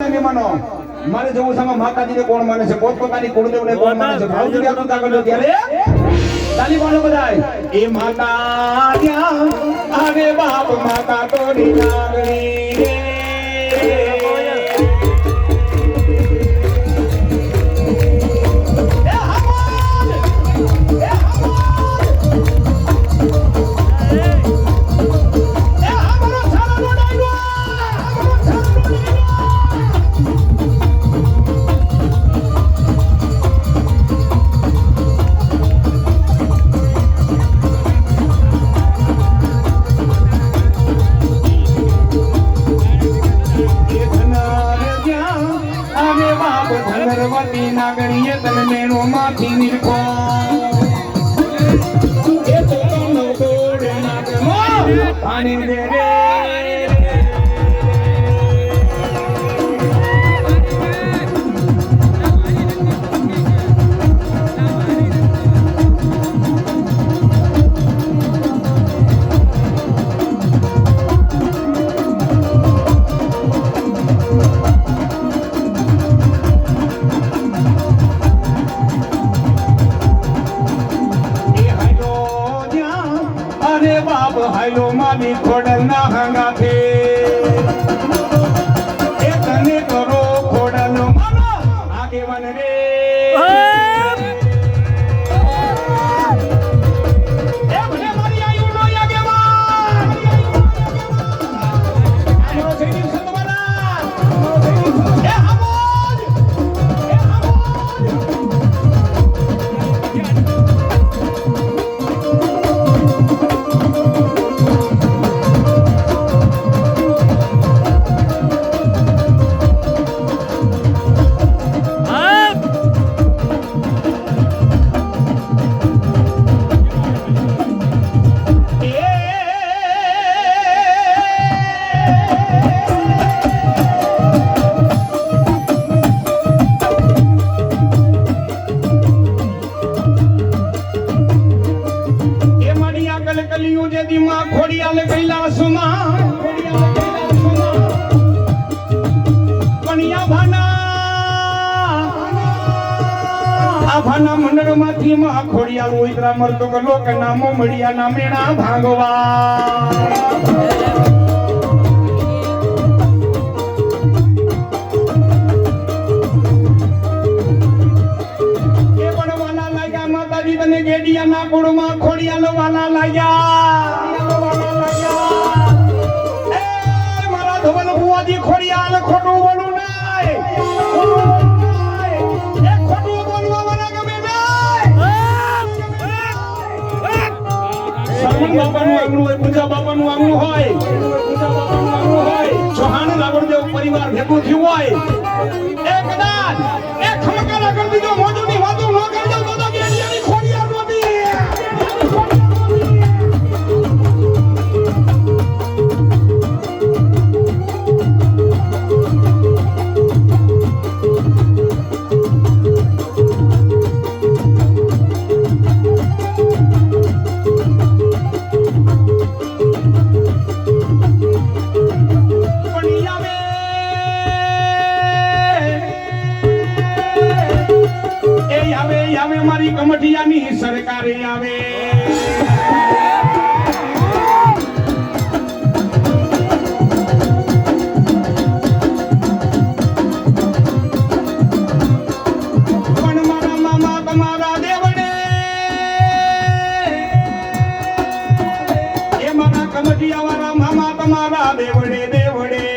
માને મહેમાનો મારે જવું છે માતાજીને કોણ માને છે પોતપોતાની કુળદેવને કોણ માને છે ભાવજી આપણું કાગળ ત્યારે તાલી પાડો બધાય એ માતા ત્યાં આવે બાપ માતા તોડી નાગણી ધનરવતી નાગણીએ તને મેણો માંથી નીરખો એ તો તનો કોડે નાગમો પાણી દે રે હાલો માની ખોડલ ના હંગાથે એ તને કરો ખોડલ માનો આગેવાન રે એ ભલે મારી આયુ નો આગેવાન આનો સૈનિક સંતવાલા એ હમોજ ખોડિયાલ કૈલાસમાં કણિયા ભાના મંડળમાંથી માં ખોડિયાલ ઉતરા મરતો ગલો કે નામો મળિયા ના મેણા ભાગવા એ પણ વાલા લાગ્યા માતાજી તને ગેડિયા ના કુળમાં ખોડિયાલ વાલા લાગ્યા ખોડિયાલ ખોટું બોલું નાય એ ખોટું બોલવા વાળા ગમે સરમન બાપાનું આંગણું હોય પૂજા બાપાનું આંગણું હોય ચૌહાણ લાગણદેવ પરિવાર ભેગું થયું હોય એ કદાચ એ ખમકારા કરી દીધો મોજોની વાતો ન કરજો તો ગેડિયાની ખોડિયાલ નોતી મારી કમઠિયાની સરકારે આવે પણ મારા મામા તમારા દેવડે એ મારા કમઠિયા વાળા મામા તમારા દેવડે દેવડે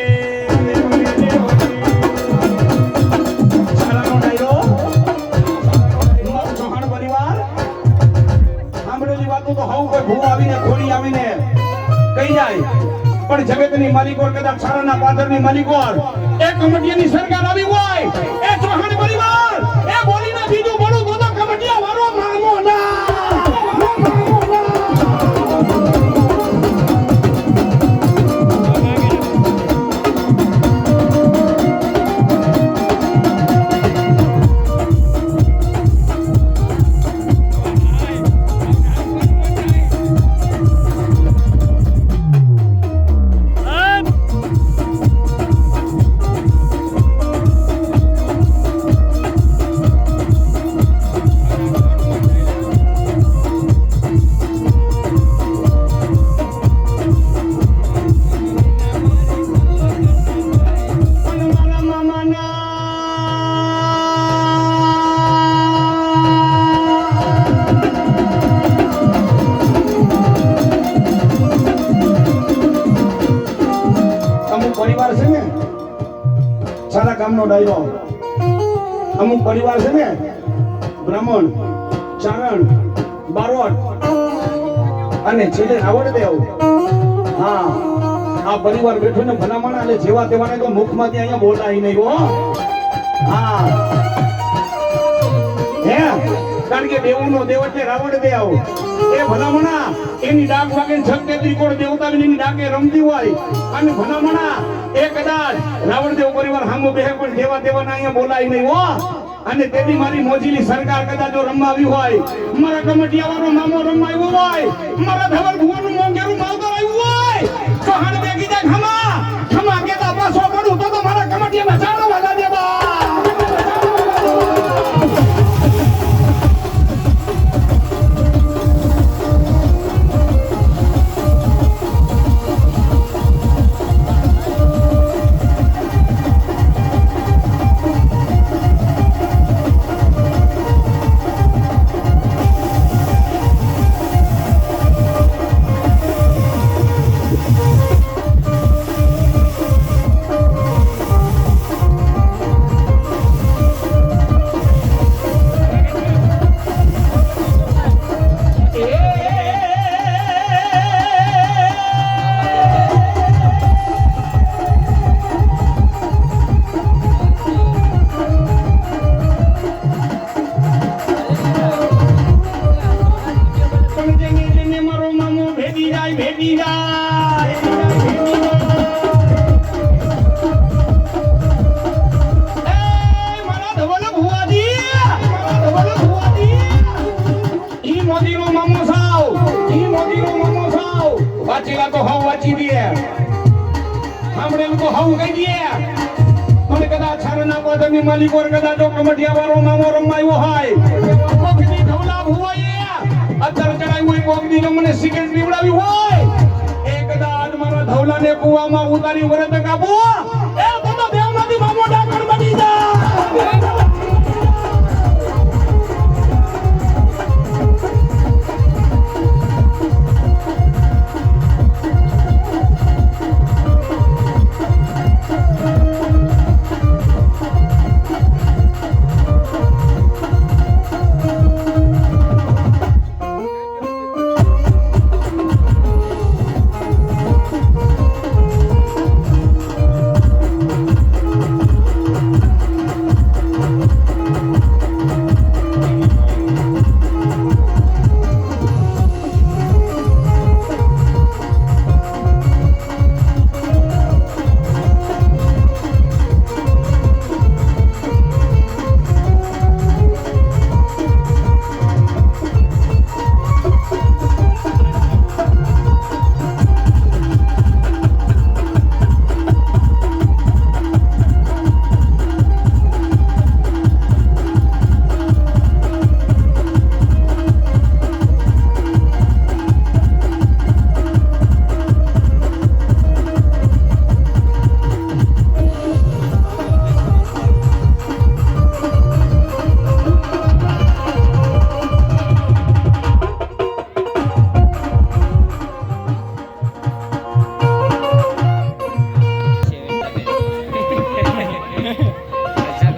પણ જગતની માલિકો કદાચ સારાના પાદરની માલિકો એ કમટિયાની સરકાર આવી હોય એ ચૌહાણ પરિવાર એ બોલીને બીજું બોલું તો કમટિયા વાળો મામો ના સારા કામનો ડાયરો. અમુક પરિવાર છે ને બ્રાહ્મણ, ચારણ, બારોટ અને છેલ્લે રાવણદેવ. હા, આ પરિવાર બેઠો ને ભલામણ અને જેવા તેવાને તો મુખમાંથી અહીંયા બોલાય નહીં હો. હા, હે કારણ કે દેવોનો દેવ એટલે રાવણદેવ. એ ભલામણા એની ડાક વાગે છક્કે ત્રિકોણ દેવતા એની ડાકે રમતી હોય અને ભલામણા એ કદાચ રાવણદેવ પરિવાર સામો બેહે પણ જેવા તેવાના અહીંયા બોલાય નહીં હો. અને તેથી મારી મોજીલી સરકાર કદાચ જો રમાવી હોય, મારા કમટિયાવાળો મામો રમાવ્યો હોય, મારા ધવલ ભુવનનું મોંઘેરું માવતર આવ્યું હોય તો હાડ બેગી જાય ખમા ખમા કેતા પાછો પડું તો મારા કમટિયામાં ચાલો વાલા દેવા. માલિકો કદાચ કમટિયાવાળો મામો રમાયો હોય, કોકની ધવલા ભુવાએ અત્તર ચડાવ્યું હોય, કોકની મને સિગરેટ પીવડાવી હોય, એ કદાચ મારા ધવલાને કુવામાં ઉતારી વરત કાપો એ તો દેવમાંથી મામો ડાકણ બની જાય.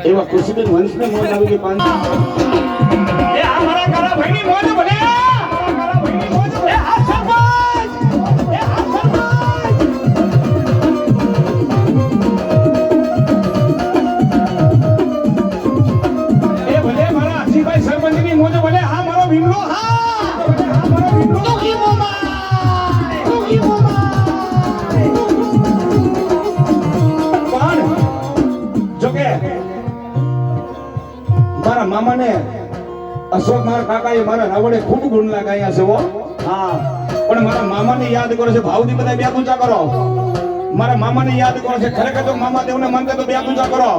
એવા ખુશીબેન વંશને મોજ આવી ગઈ. 5 એ આ મારા કારા ભાઈની મોજ ભલે, મારા કારા ભાઈની મોજ ભલે. આ સરપંચ, એ આ સરપંચ, એ ભલે મારા આશીભાઈ સરપંચની મોજ ભલે. આ મારો ભીમલો, હા આ મારો ભીમલો તો કી મોમાય, તો કી મોમાય. પણ જોકે મારા મામાને અશોક મારા કાકાએ મારા રાવણે ખૂબ ગુણ લગાયા છે હો. હા, પણ મારા મામાને યાદ કરો છે. ભાવથી બધા બે ઊંચા કરો. મારા મામાને યાદ કરો છે. ખરેખર તો મામા દેવને માનતા તો બે ઊંચા કરો.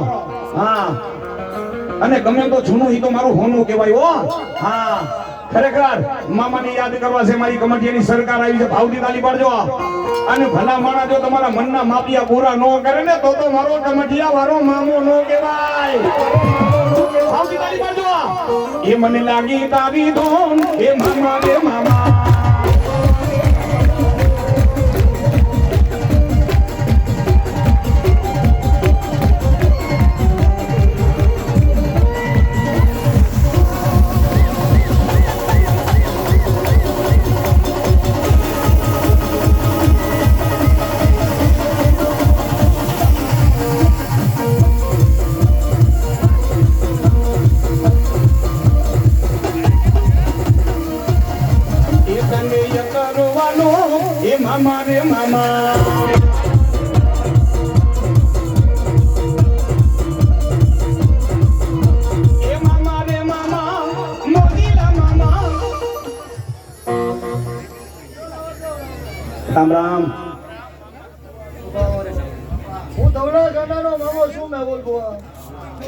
હા, અને ગમે તો જૂનું ઈ તો મારું હોનું કહેવાય હો. હા, ખરેખર મામાને યાદ કરવા છે. મારી કમિટીની સરકાર આવી છે. ભાવથી તાલી પાડજો. અને ભલા માણા જો તમારા મનના માપિયા પૂરા ન કરે ને તો મારો કમિટીયા વાળો મામો ન કહેવાય. ભાવથી તાલી પાડજો. એ મને લાગી તારી ધોન, એ મામા રે મામા. રામ રામ. હું ધવલા ગાંડાનો મામો છું મેં બોલવા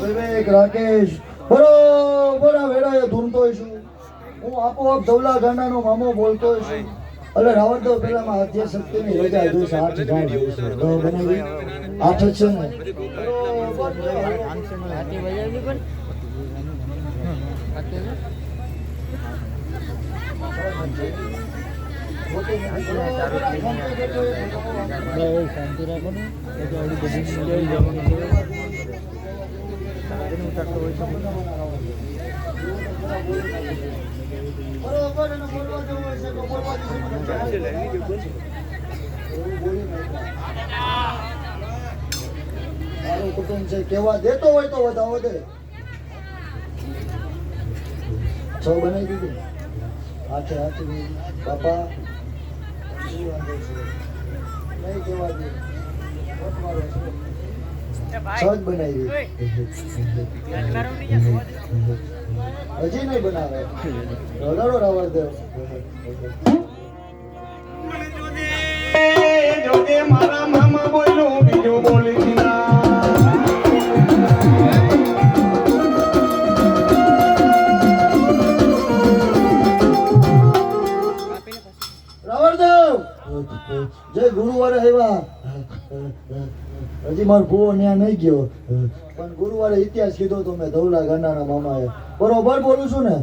વિવેક રાકેશ બરોબર આ વેળાએ ધૂમતો છું હું આપોઆપ ધવલા ગાંડાનો મામો બોલતો છું એટલે રાવણ તો પેલામાં આદ્ય શક્તિની રજા જોઈશે 8 જાણ જોઈશે તો બનાવી 8 જ છે ને મારું કુટુંબ છે કેવા દેતો હોય તો વધાવો દે 6 બનાવી દીધું હાથે બાપા નહીં કેવા દે સજ બનાવી હજી નહીં બનાવે રડાડો રાવણ દેવ જોગે મારા મામા બોલ્યો બીજો બોલી ના જે ગુરુવારે આવ્યા હજી મારો ભૂવો ન્યા નહીં ગયો પણ ગુરુવારે ઇતિહાસ કીધો તો મેં ધવલા ગાંડાના મામાએ બરોબર બોલું છું ને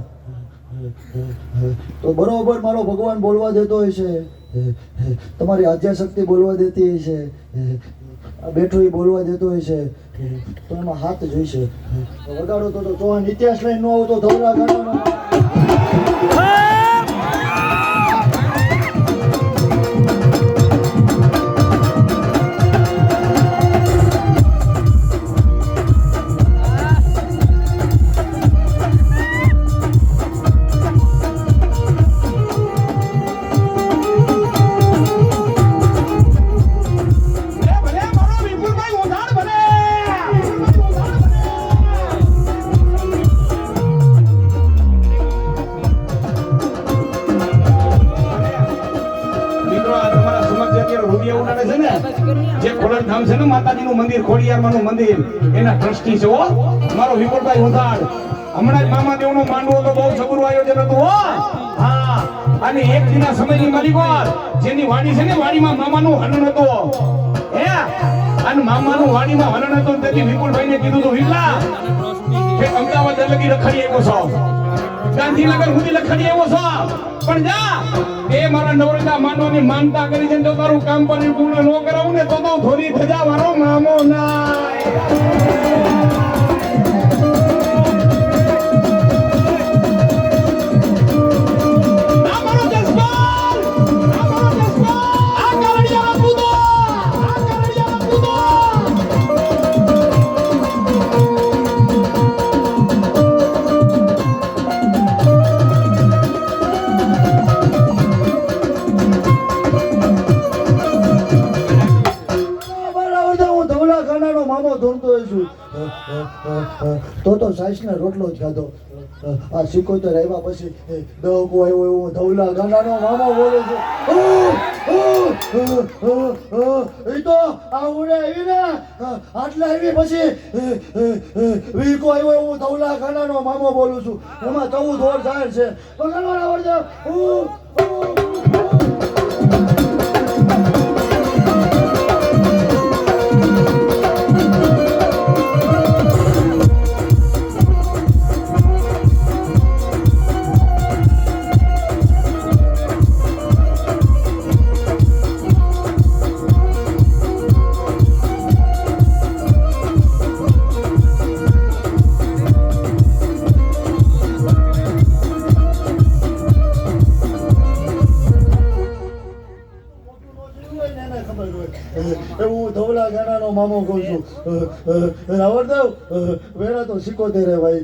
તો બરોબર મારો ભગવાન બોલવા દેતો હોય છે તમારી આદ્યાશક્તિ બોલવા દેતી હોય છે બેઠો એ બોલવા દેતો હોય છે તો એમાં હાથ જોઈશે વગાડો તો ચૌહાણ ઇતિહાસ લઈને ન આવો તો ધવલા ગાંડાનો માતાજીનું મંદિર ખોડિયારમાંનું મંદિર એના ટ્રસ્ટી છે હો મારો વિપુલભાઈ ઉધાડ હમણાં જ મામા દેવનો માંડવો તો બહુ સબરું આયોજન હતું હો હા અને એક દિના સમયની માલિકો જેની વાડી છે ને વાડીમાં મામાનું હનન હતું હે અને મામાનું વાડીમાં હનન હતું તેથી વિપુલભાઈને કીધું તો વિપલા કે અમદાવાદ લગી રખડી આવ્યો છો ગાંધીનગર સુધી લખડી આવ્યો છો પણ જા એ મારા નવરતા માંડવાની માનતા કરી છે તો તારું કામ પણ પૂર્ણ ન કરાવું ને તો થોડી ધજા વાળો મામો ના તો સાઈસને રોટલો જ ખાધો આ 77 આવ્યા પછી દવકો આવ્યો એવું ધવલા ગાંડાનો મામો બોલે છે એ તો આ ઉડે આવી ને આટલા આવી પછી વીકો આવ્યો એવું ધવલા ગાંડાનો મામો બોલું છું એમાં 14 ઓર જાય છે પકડવા આવડે એવું ધવલા ગાંડાનો મામો કહું છું રાવણદેવ વેળા તો 77 રે ભાઈ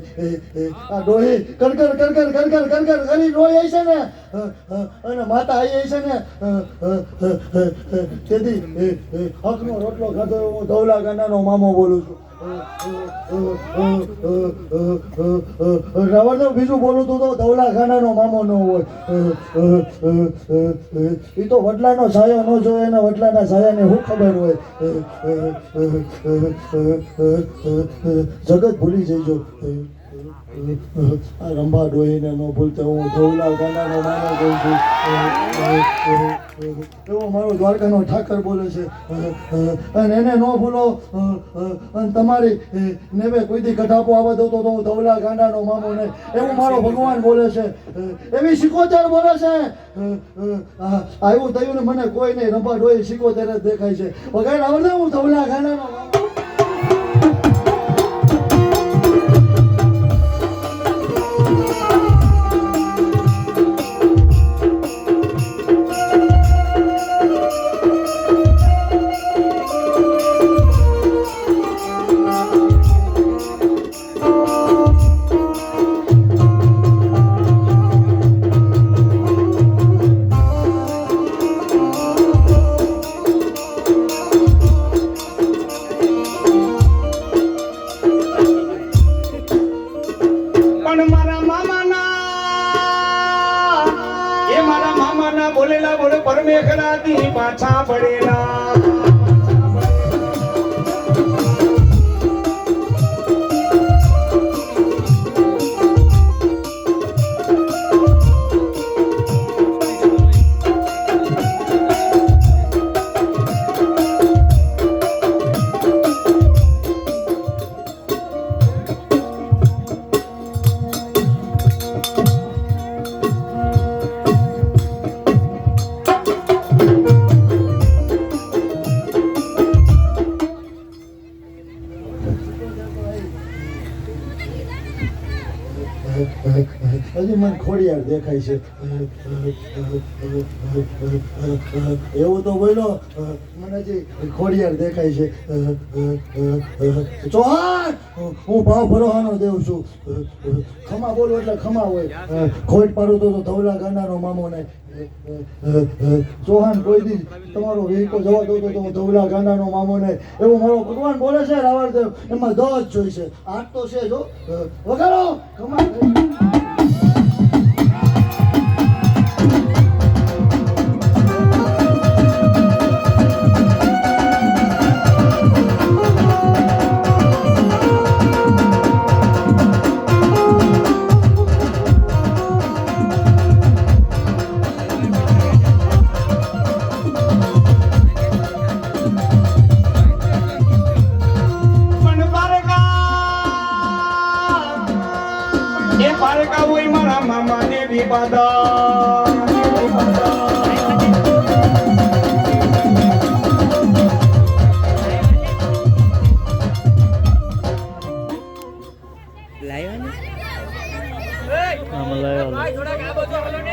આ ડોહી કડકડ કડકડ કડકડ કડકડ કરી ડોહી આવી છે ને અને માતા આવી છે ને તેથી હકનો રોટલો ખાધો હું ધવલા ગાંડાનો મામો બોલું છું રાવણ બીજું બોલું તું તો ધવલા ખાનાનો મામો ન હોય. એ તો વડલાનો સાયો ન જોયો એને વડલાના સાયાને શું ખબર હોય. જગત ભૂલી જઈજો. આ રંભા ડોહીને ન ભૂલતા હું ધવલા ખાનાનો મામો કહું છું. એવો મારો દ્વારકાનો ઠાકર બોલે છે. અને એને ન ભૂલો. અને તમારી નેવે કોઈથી કઢાપો આવે તો હું ધવલા ગાંડાનો મામો નહીં એવું મારો ભગવાન બોલે છે. એવી સિકોતેર બોલે છે. આવ્યું થયું ને મને કોઈ નહીં રંભા ડોહી સિકોતેર જ દેખાય છે. વગાડ આવડે હું ધવલા ગાંડાનો મામો. બોલેલા બોલે પરમેખરાથી પાછા પડેલા. હજી મને ખોડિયાર દેખાય છે. એવું તો બોલો મને હજી ખોડિયાર દેખાય છે. ચૌહાણ હું ભાવ ભરોહાનો દેવ છું. ખમા બોલું એટલે ખમા હોય. ખોટ પાડું તો ધવલા ગાંડાનો મામો નહીં. ચૌહાણ કોઈ દી તમારો વેકો જવા દો તો હું ધવલા ગાંડાનો મામો નહીં એવું મારો ભગવાન બોલે છે. રાવણદેવ એમાં દસ જોઈશે. આઠ તો છે જો વગાડો ખમા. પારકા હોય મારા મામા ને વિવાદા. લાવ્યા ને